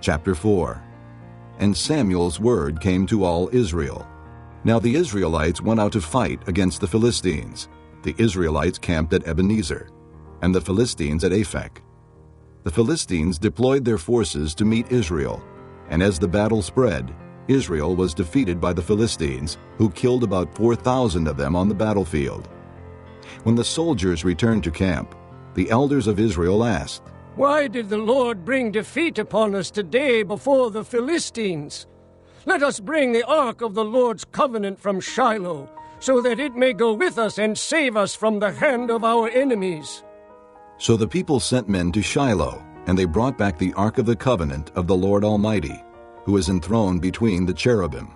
Chapter 4. And Samuel's word came to all Israel. Now the Israelites went out to fight against the Philistines. The Israelites camped at Ebenezer, and the Philistines at Aphek. The Philistines deployed their forces to meet Israel, and as the battle spread, Israel was defeated by the Philistines, who killed about 4,000 of them on the battlefield. When the soldiers returned to camp, the elders of Israel asked, "Why did the Lord bring defeat upon us today before the Philistines? Let us bring the ark of the Lord's covenant from Shiloh, so that it may go with us and save us from the hand of our enemies." So the people sent men to Shiloh, and they brought back the ark of the covenant of the Lord Almighty, who is enthroned between the cherubim.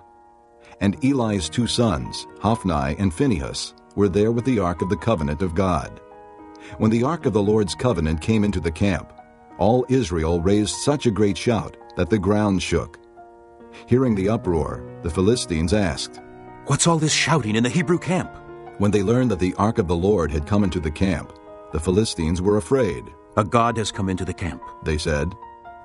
And Eli's 2 sons, Hophni and Phinehas, were there with the ark of the covenant of God. When the ark of the Lord's covenant came into the camp, all Israel raised such a great shout that the ground shook. Hearing the uproar, the Philistines asked, "What's all this shouting in the Hebrew camp?" When they learned that the ark of the Lord had come into the camp, the Philistines were afraid. "A god has come into the camp," they said.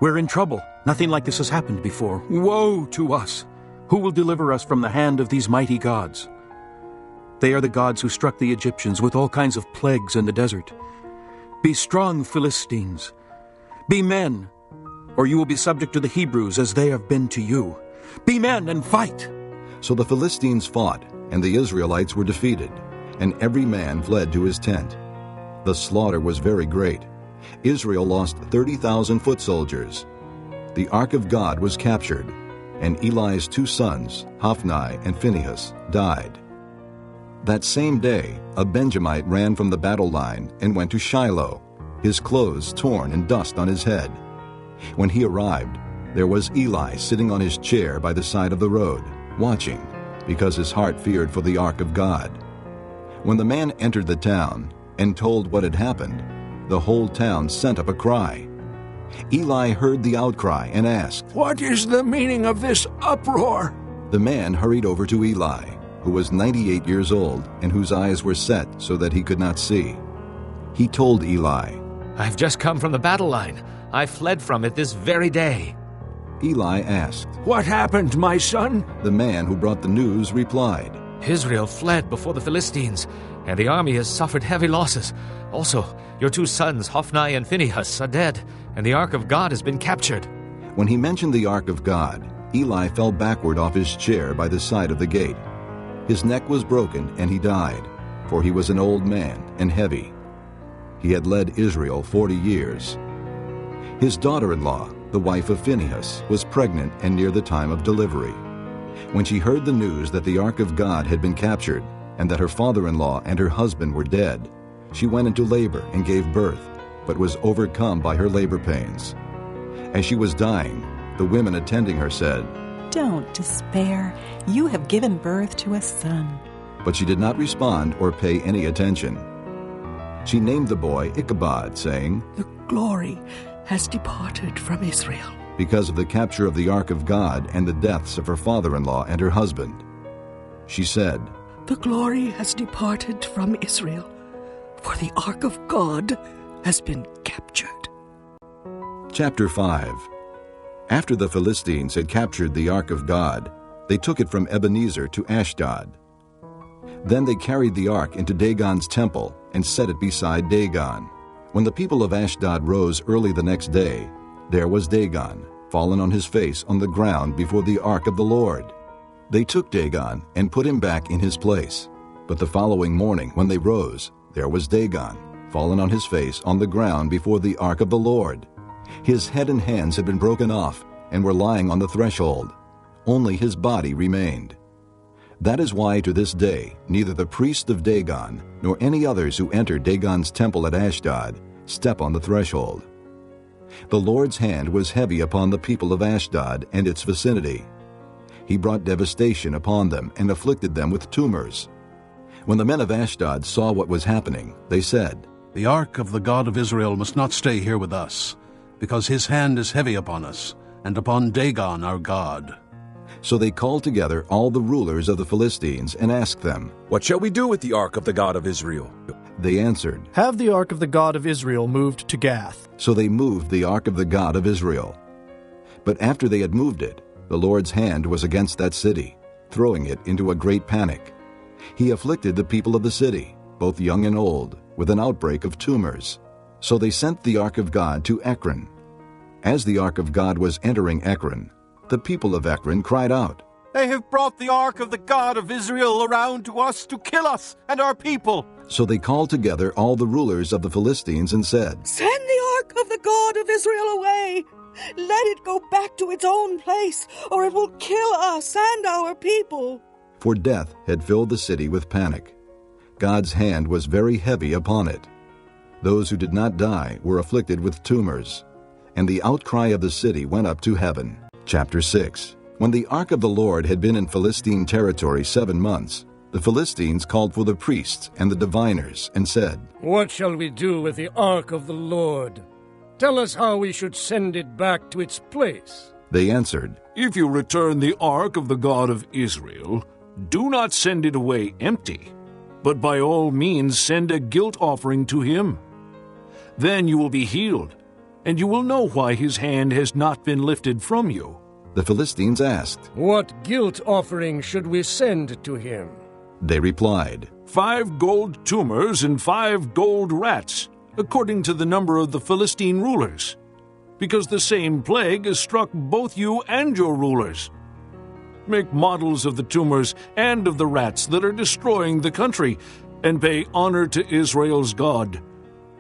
"We're in trouble. Nothing like this has happened before. Woe to us! Who will deliver us from the hand of these mighty gods? They are the gods who struck the Egyptians with all kinds of plagues in the desert. Be strong, Philistines. Be men, or you will be subject to the Hebrews as they have been to you. Be men and fight." So the Philistines fought, and the Israelites were defeated, and every man fled to his tent. The slaughter was very great. Israel lost 30,000 foot soldiers. The ark of God was captured, and Eli's 2 sons, Hophni and Phinehas, died. That same day, a Benjamite ran from the battle line and went to Shiloh, his clothes torn and dust on his head. When he arrived, there was Eli sitting on his chair by the side of the road, watching, because his heart feared for the ark of God. When the man entered the town and told what had happened, the whole town sent up a cry. Eli heard the outcry and asked, "What is the meaning of this uproar?" The man hurried over to Eli, who was 98 years old and whose eyes were set so that he could not see. He told Eli, "I've just come from the battle line. I fled from it this very day." Eli asked, "What happened, my son?" The man who brought the news replied, "Israel fled before the Philistines, and the army has suffered heavy losses. Also, your 2 sons, Hophni and Phinehas, are dead, and the ark of God has been captured." When he mentioned the ark of God, Eli fell backward off his chair by the side of the gate. His neck was broken, and he died, for he was an old man and heavy. He had led Israel 40 years. His daughter-in-law, the wife of Phinehas, was pregnant and near the time of delivery. When she heard the news that the ark of God had been captured, and that her father-in-law and her husband were dead, she went into labor and gave birth, but was overcome by her labor pains. As she was dying, the women attending her said, "Don't despair. You have given birth to a son." But she did not respond or pay any attention. She named the boy Ichabod, saying, "The glory has departed from Israel," because of the capture of the ark of God and the deaths of her father-in-law and her husband. She said, "The glory has departed from Israel, for the ark of God has been captured." Chapter 5. After the Philistines had captured the ark of God, they took it from Ebenezer to Ashdod. Then they carried the ark into Dagon's temple and set it beside Dagon. When the people of Ashdod rose early the next day, there was Dagon, fallen on his face on the ground before the ark of the Lord. They took Dagon and put him back in his place. But the following morning when they rose, there was Dagon, fallen on his face on the ground before the ark of the Lord. His head and hands had been broken off and were lying on the threshold. Only his body remained. That is why to this day neither the priest of Dagon nor any others who enter Dagon's temple at Ashdod step on the threshold. The Lord's hand was heavy upon the people of Ashdod and its vicinity. He brought devastation upon them and afflicted them with tumors. When the men of Ashdod saw what was happening, they said, "The ark of the God of Israel must not stay here with us, because his hand is heavy upon us, and upon Dagon our God." So they called together all the rulers of the Philistines and asked them, "What shall we do with the ark of the God of Israel?" They answered, "Have the ark of the God of Israel moved to Gath." So they moved the ark of the God of Israel. But after they had moved it, the Lord's hand was against that city, throwing it into a great panic. He afflicted the people of the city, both young and old, with an outbreak of tumors. So they sent the ark of God to Ekron. As the ark of God was entering Ekron, the people of Ekron cried out, "They have brought the ark of the God of Israel around to us to kill us and our people." So they called together all the rulers of the Philistines and said, Send the ark of the God of Israel away. Let it go back to its own place, or it will kill us and our people. For death had filled the city with panic. God's hand was very heavy upon it. Those who did not die were afflicted with tumors, and the outcry of the city went up to heaven. Chapter 6. When the ark of the Lord had been in Philistine territory 7 months, the Philistines called for the priests and the diviners and said, "What shall we do with the ark of the Lord? Tell us how we should send it back to its place." They answered, If you return the ark of the God of Israel, do not send it away empty, but by all means send a guilt offering to him. Then you will be healed, and you will know why his hand has not been lifted from you. The Philistines asked. "What guilt offering should we send to him?" They replied, 5 gold tumors and 5 gold rats, according to the number of the Philistine rulers, because the same plague has struck both you and your rulers. Make models of the tumors and of the rats that are destroying the country, and pay honor to Israel's God.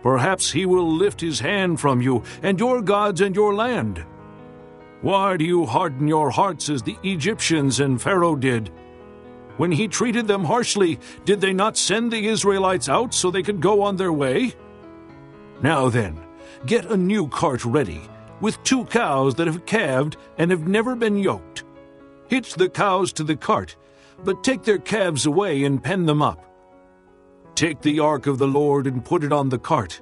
Perhaps he will lift his hand from you and your gods and your land. Why do you harden your hearts as the Egyptians and Pharaoh did? When he treated them harshly, did they not send the Israelites out so they could go on their way? Now then, get a new cart ready, with 2 cows that have calved and have never been yoked. Hitch the cows to the cart, but take their calves away and pen them up. Take the ark of the Lord and put it on the cart,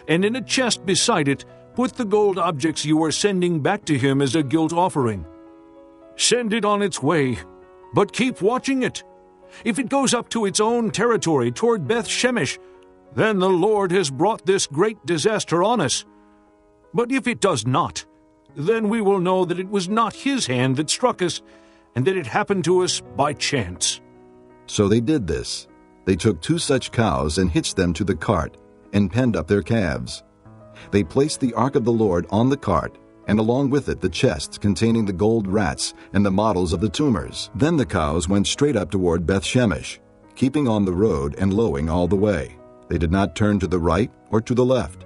and in a chest beside it put the gold objects you are sending back to him as a guilt offering. Send it on its way, but keep watching it. If it goes up to its own territory toward Beth-Shemesh, then the Lord has brought this great disaster on us. But if it does not, then we will know that it was not his hand that struck us, and that it happened to us by chance." So they did this. They took 2 such cows and hitched them to the cart, and penned up their calves. They placed the ark of the Lord on the cart, and along with it the chests containing the gold rats and the models of the tumors. Then the cows went straight up toward Beth-Shemesh, keeping on the road and lowing all the way. They did not turn to the right or to the left.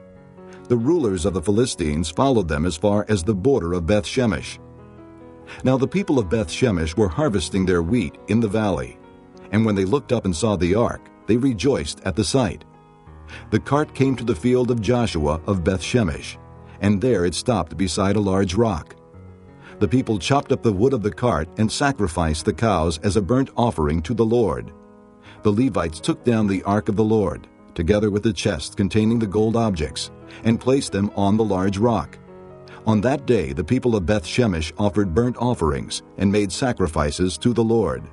The rulers of the Philistines followed them as far as the border of Beth-Shemesh. Now the people of Beth-Shemesh were harvesting their wheat in the valley, and when they looked up and saw the ark, they rejoiced at the sight. The cart came to the field of Joshua of Beth-Shemesh, and there it stopped beside a large rock. The people chopped up the wood of the cart and sacrificed the cows as a burnt offering to the Lord. The Levites took down the ark of the Lord, together with the chest containing the gold objects, and placed them on the large rock. On that day the people of Beth-Shemesh offered burnt offerings and made sacrifices to the Lord.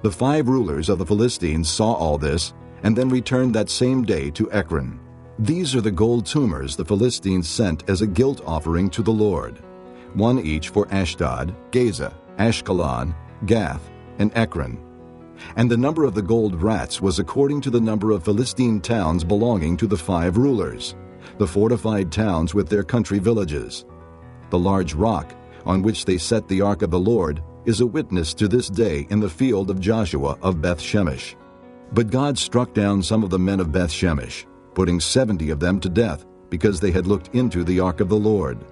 The 5 rulers of the Philistines saw all this, and then returned that same day to Ekron. These are the gold tumors the Philistines sent as a guilt offering to the Lord, 1 each for Ashdod, Gaza, Ashkelon, Gath, and Ekron. And the number of the gold rats was according to the number of Philistine towns belonging to the 5 rulers, the fortified towns with their country villages. The large rock on which they set the ark of the Lord is a witness to this day in the field of Joshua of Beth-Shemesh. But God struck down some of the men of Beth-Shemesh, putting 70 of them to death, because they had looked into the ark of the Lord.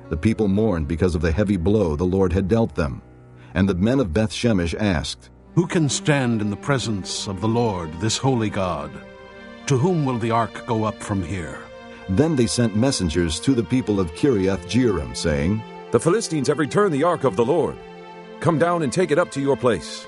The people mourned because of the heavy blow the Lord had dealt them. And the men of Beth-Shemesh asked, Who can stand in the presence of the Lord, this holy God? To whom will the ark go up from here? Then they sent messengers to the people of Kiriath-Jearim, saying, The Philistines have returned the ark of the Lord. Come down and take it up to your place.